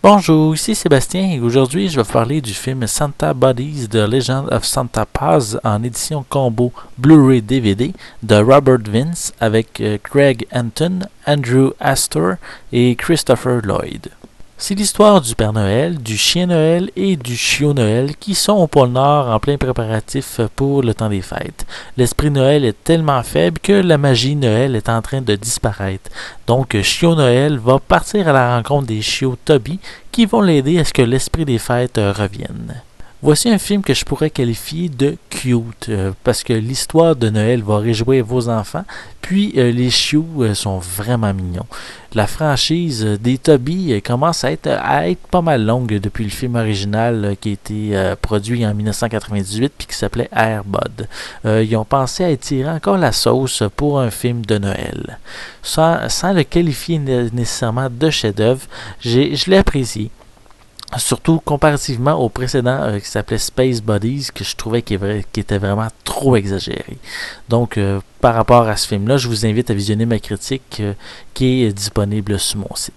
Bonjour, ici Sébastien et aujourd'hui je vais vous parler du film Santa Bodies The Legend of Santa Paz en édition combo Blu-ray DVD de Robert Vince avec Craig Anton, Andrew Astor et Christopher Lloyd. C'est l'histoire du Père Noël, du Chien Noël et du Chiot Noël qui sont au pôle Nord en plein préparatif pour le temps des fêtes. L'esprit Noël est tellement faible que la magie Noël est en train de disparaître. Donc Chiot Noël va partir à la rencontre des chiots Toby qui vont l'aider à ce que l'esprit des fêtes revienne. Voici un film que je pourrais qualifier de cute, parce que l'histoire de Noël va réjouir vos enfants, puis les chiots sont vraiment mignons. La franchise des Toby commence à être pas mal longue depuis le film original qui a été produit en 1998 puis qui s'appelait Air Bud. Ils ont pensé à étirer encore la sauce pour un film de Noël. Sans le qualifier nécessairement de chef-d'œuvre, je l'ai apprécié. Surtout comparativement au précédent qui s'appelait Space Buddies, que je trouvais qui était vraiment trop exagéré. Donc, par rapport à ce film-là, je vous invite à visionner ma critique qui est disponible sur mon site.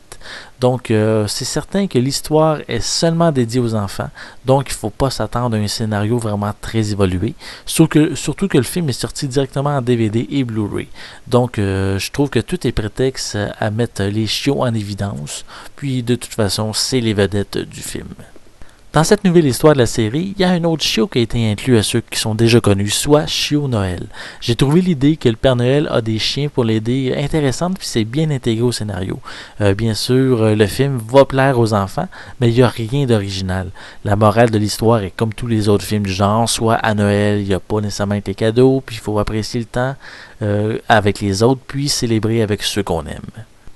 Donc, c'est certain que l'histoire est seulement dédiée aux enfants, donc il ne faut pas s'attendre à un scénario vraiment très évolué, surtout que le film est sorti directement en DVD et Blu-ray. Donc, je trouve que tout est prétexte à mettre les chiots en évidence, puis de toute façon, c'est les vedettes du film. Dans cette nouvelle histoire de la série, il y a un autre chiot qui a été inclus à ceux qui sont déjà connus, soit Chiot Noël. J'ai trouvé l'idée que le Père Noël a des chiens pour l'aider intéressante, puis c'est bien intégré au scénario. Bien sûr, le film va plaire aux enfants, mais il n'y a rien d'original. La morale de l'histoire est comme tous les autres films du genre, soit à Noël, il n'y a pas nécessairement été cadeau, puis il faut apprécier le temps avec les autres, puis célébrer avec ceux qu'on aime.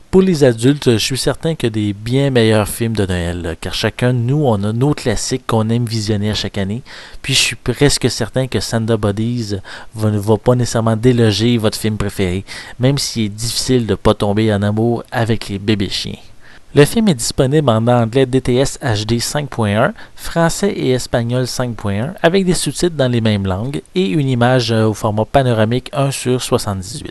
Pour les adultes, je suis certain qu'il y a des bien meilleurs films de Noël, car chacun de nous, on a nos classiques qu'on aime visionner à chaque année. Puis je suis presque certain que Santa Bodies ne va pas nécessairement déloger votre film préféré, même s'il est difficile de ne pas tomber en amour avec les bébés chiens. Le film est disponible en anglais DTS HD 5.1, français et espagnol 5.1, avec des sous-titres dans les mêmes langues et une image au format panoramique 1/78.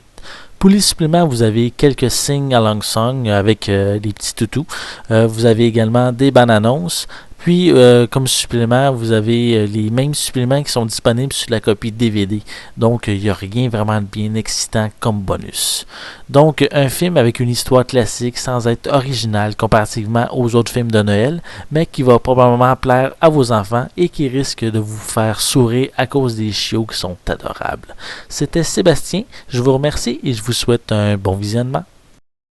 Pour les suppléments, vous avez quelques sing-along songs avec les petits toutous. Vous avez également des bandes-annonces. Puis, comme supplément, vous avez les mêmes suppléments qui sont disponibles sur la copie DVD. Donc, il n'y a rien vraiment de bien excitant comme bonus. Donc, un film avec une histoire classique sans être original comparativement aux autres films de Noël, mais qui va probablement plaire à vos enfants et qui risque de vous faire sourire à cause des chiots qui sont adorables. C'était Sébastien, je vous remercie et je vous souhaite un bon visionnement.